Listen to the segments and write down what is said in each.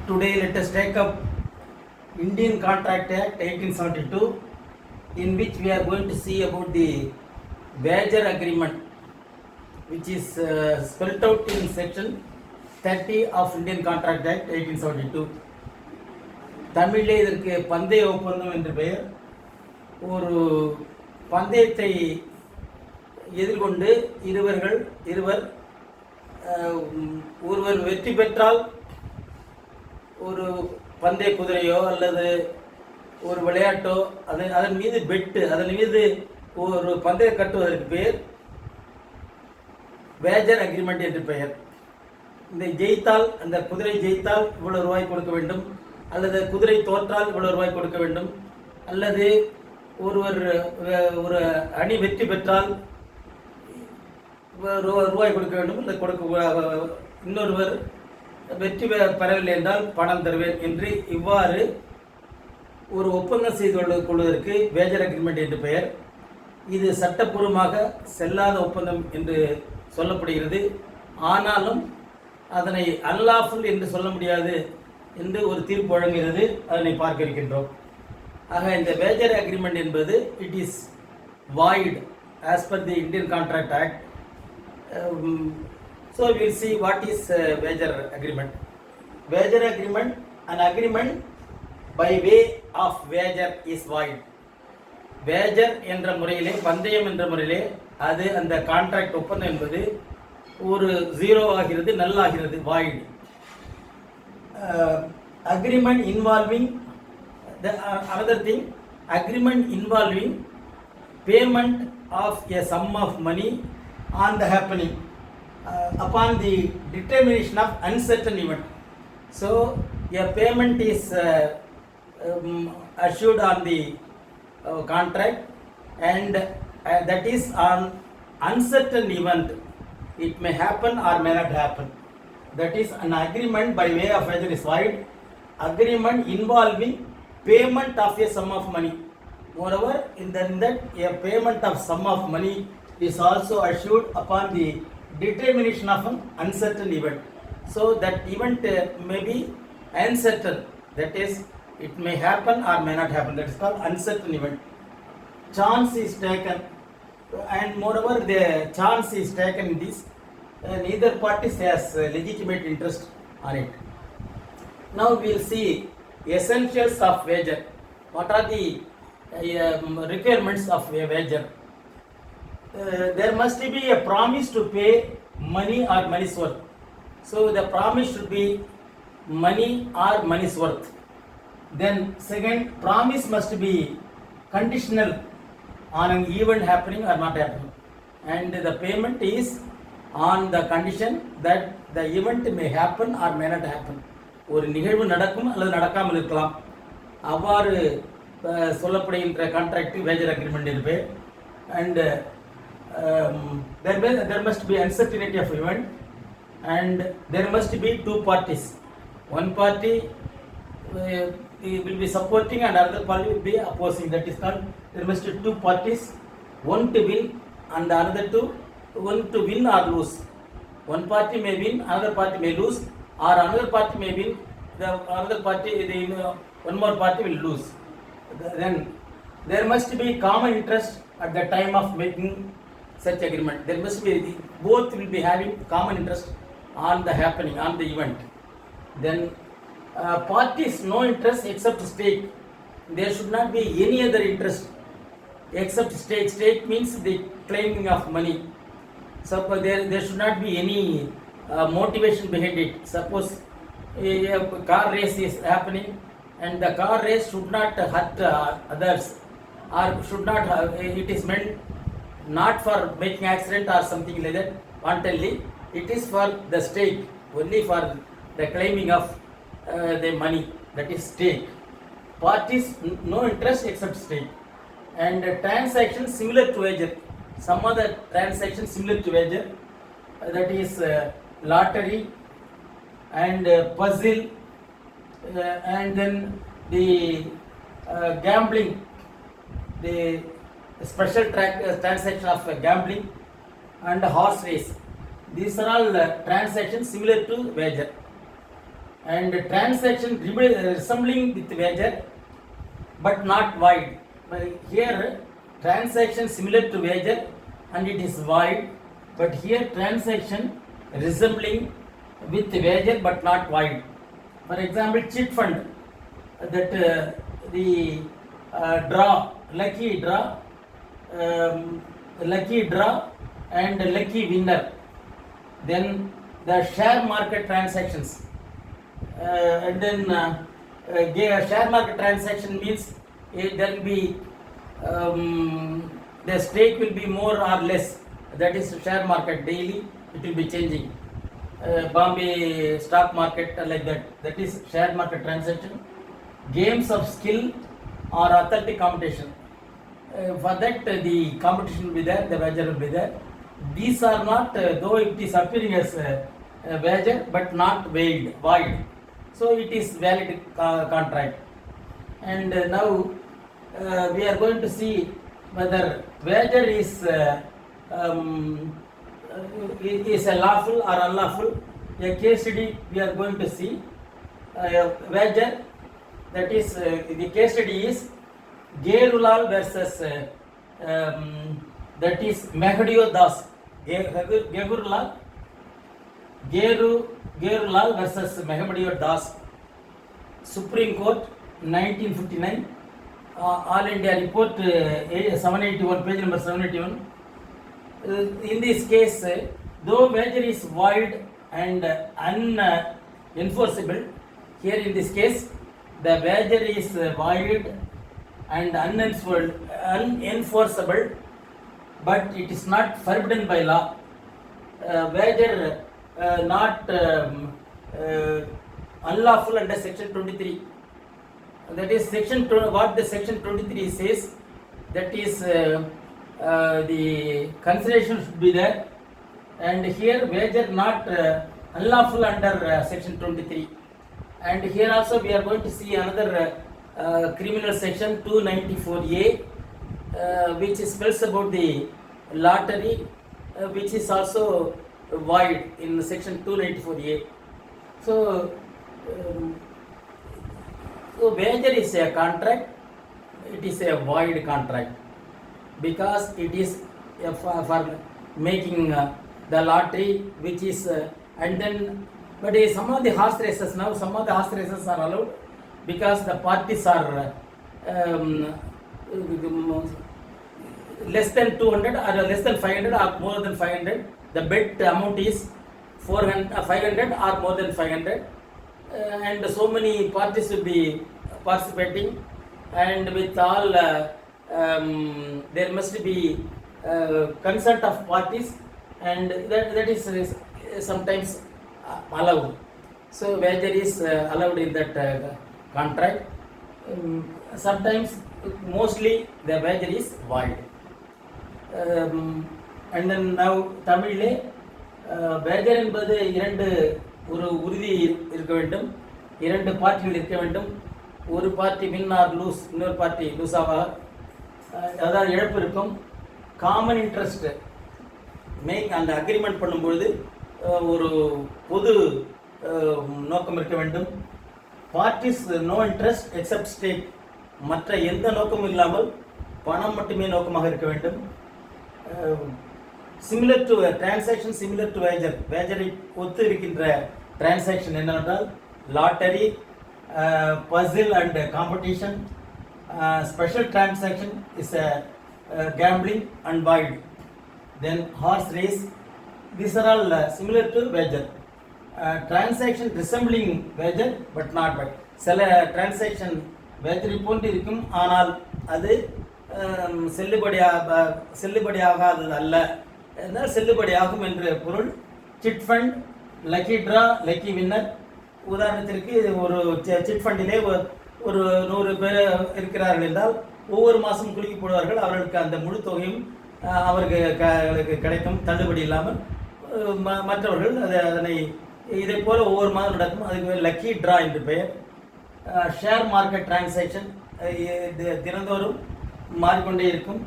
Today let us take up Indian Contract Act 1872, in which we are going to see about the wager agreement, which is spelled out in section 30 of Indian Contract Act 1872. தமிழிலே இதற்கு பந்தய ஒப்பந்தம் என்று பெயர். ஒரு பந்தயத்தை எதிர்கொண்டு ஒருவர் வெற்றி பெற்றால் ஒரு பந்தய குதிரையோ அல்லது ஒரு விளையாட்டோ அதன் மீது பெட்டு, அதன் மீது ஒரு பந்தயம் கட்டுவதற்கு பெயர் வேஜர் அக்ரிமெண்ட் என்று பெயர். இந்த ஜெயித்தால், அந்த குதிரை ஜெயித்தால் இவ்வளவு ரூபாய் கொடுக்க வேண்டும், அல்லது குதிரை தோற்றால் இவ்வளவு ரூபாய் கொடுக்க வேண்டும், அல்லது ஒரு அணி வெற்றி பெற்றால் ரூபாய் கொடுக்க வேண்டும், இல்லை இன்னொருவர் வெற்றி பெறவில்லை என்றால் பணம் தருவேன் என்று இவ்வாறு ஒரு ஒப்பந்தம் செய்து கொள்வதற்கு வேஜர் அக்ரிமெண்ட் என்று பெயர். இது சட்டப்பூர்வமாக செல்லாத ஒப்பந்தம் என்று சொல்லப்படுகிறது. ஆனாலும் அதனை அன்லாஃபுல் என்று சொல்ல முடியாது என்று ஒரு தீர்ப்பு வழங்குகிறது. அதனை பார்க்க இருக்கின்றோம். ஆக இந்த வேஜர் அக்ரிமெண்ட் என்பது it is void as per the Indian contract act. So we will see what is wager agreement. Wager agreement, an agreement by way of wager is void. Wager என்ற முறையிலே, பந்தயம் என்ற முறையிலே அது அந்த கான்ட்ராக்ட் ஒப்பந்தம் என்பது ஒரு ஜீரோ ஆகிறது, நல் ஆகிறது, void. Agreement involving another thing, agreement involving payment of a sum of money on the happening upon the determination of uncertain event. So a payment is assured on the contract, and that is on uncertain event. It may happen or may not happen. That is an agreement by way of wager is void. Agreement involving payment of a sum of money. Moreover, in that a payment of sum of money is also assured upon the determination of an uncertain event. So that event may be uncertain, that is it may happen or may not happen. That is called uncertain event. Chance is taken, and moreover the chance is taken in this, neither party has legitimate interest on it. Now we will see essentials of wager. What are the requirements of a wager? There must be a promise to pay money or money's worth. So the promise should be money or money's worth. Then second, promise must be conditional on an event happening or not happening, and the payment is on the condition that the event may happen or may not happen. ஒரு நிகழ்வு நடக்கும் அல்லது நடக்காமல் இருக்கலாம். அவ்வாறு சொல்லப்படுகின்ற contract வேஜர் agreement இருக்கு. And there must be uncertainty of event, and there must be two parties. One party will be supporting and another party will be opposing. That is called, there must be two parties, one to win and the other one to win or lose. One party may win, another party may lose, or another party may win, the other party, one more party will lose. Then there must be common interest at the time of making such agreement. There must be, both will be having common interest on the happening, on the event. Then parties no interest except stake. There should not be any other interest except stake. Stake means the claiming of money. So there should not be any motivation behind it. Suppose a car race is happening and the car race should not hurt others, or should not it is meant not for making accident or something like that wantonly. It is for the stake, only for the claiming of the money, that is stake. Parties no interest except stake. And transaction similar to wager, some other transaction similar to wager, that is lottery and puzzle, and then the gambling, the special transaction of gambling and horse race. These are all transactions similar to wager. and transaction resembling with wager but not void. Here transaction similar to wager and it is void, but here transaction resembling with wager but not void. For example, chit fund, that the draw, lucky draw and lucky winner. Then the share market transactions, and then share market transaction means there will be the stake will be more or less. That is share market, daily it will be changing. Bombay stock market, like that. That is share market transaction. Games of skill or athletic competition. For that the competition will be there, the wager will be there. These are not, though it is appearing as wager but not void. So it is valid contract. And now we are going to see whether wager is a lawful or unlawful. A case study we are going to see. Wager, that is the case study is Gerulal versus that is Mehdiyo Das. Gerulal versus Mehdiyo Das. Supreme Court, 1959. All India Report 781, page number 781. In this case, though wager is void and unenforceable, here in this case the wager is void and unenforceable, but it is not forbidden by law. Wager not unlawful under section 23. That is what the section 23 says, that is the consideration should be there. And here wager not unlawful under section 23. And here also we are going to see another criminal section 294A, which spells about the lottery, which is also void in section 294A. So wager is a contract, it is a void contract, because it is for making the lottery, which is and then, but some of the horse races now, some of the horse races are allowed because the parties are less than 200 or less than 500 or more than 500. The bet amount is 500 or more than 500, and so many parties will be participating, and with all there must be consent of parties, and that is sometimes allowed. So wager is allowed in that contract. Sometimes, mostly the wager is void. And then now தமிழிலே wager என்பது ஒரு உறுதி இருக்க வேண்டும், இரண்டு பார்ட்டிகள் இருக்க வேண்டும். ஒரு பார்ட்டி வின் ஆர் லூஸ், இன்னொரு பார்ட்டி லூஸ் ஆவார், அதாவது இழப்பு இருக்கும். காமன் இன்ட்ரெஸ்ட் அந்த அக்ரிமெண்ட் பண்ணும்பொழுது ஒரு பொது நோக்கம் இருக்க வேண்டும். Parties no interest except stake, மற்ற எந்த நோக்கமும் இல்லாமல் பணம் மட்டுமே நோக்கமாக இருக்க வேண்டும். Similar to transaction similar to wager, வேஜரை ஒத்து இருக்கின்ற டிரான்சாக்ஷன் என்னவென்றால் lottery, puzzle and competition. Special transaction is gambling and void. Then horse race, these are all similar to wager. Transaction resembling wager but not void. சில transaction wager போன்று இருக்கும், ஆனால் அது செல்லுபடியாகாதது அல்ல, என்றால் செல்லுபடியாகும் என்ற பொருள். Chit fund, lucky draw, lucky winner. உதாரணத்திற்கு ஒரு சிட் ஃபண்டிலே ஒரு 100 பேர் இருக்கிறார்கள் என்றால் ஒவ்வொரு மாதம் குலுக்கி போடுவார்கள். அவர்களுக்கு அந்த முழு தொகையும் அவர்களுக்கு கிடைக்கும், தள்ளுபடி இல்லாமல். மற்றவர்கள் அதனை இதை போல ஒவ்வொரு மாதம் நடக்கும், அதுக்கு லக்கி ட்ரா என்று பெயர். ஷேர் மார்க்கெட் டிரான்சாக்ஷன் தினந்தோறும் மாறிக்கொண்டே இருக்கும்.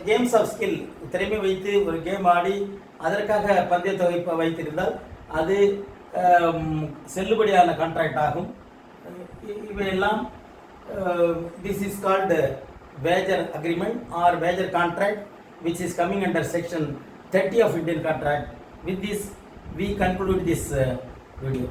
கேம்ஸ் ஆஃப் ஸ்கில், திறமை வைத்து ஒரு கேம் ஆடி அதற்காக பந்தய தொகை வைத்திருந்தால் அது செல்லுபடியான கான்ட்ராக்ட் ஆகும். இவையெல்லாம் this is called wager agreement or wager contract, which is coming under section 30 of Indian contract. With this we conclude this video.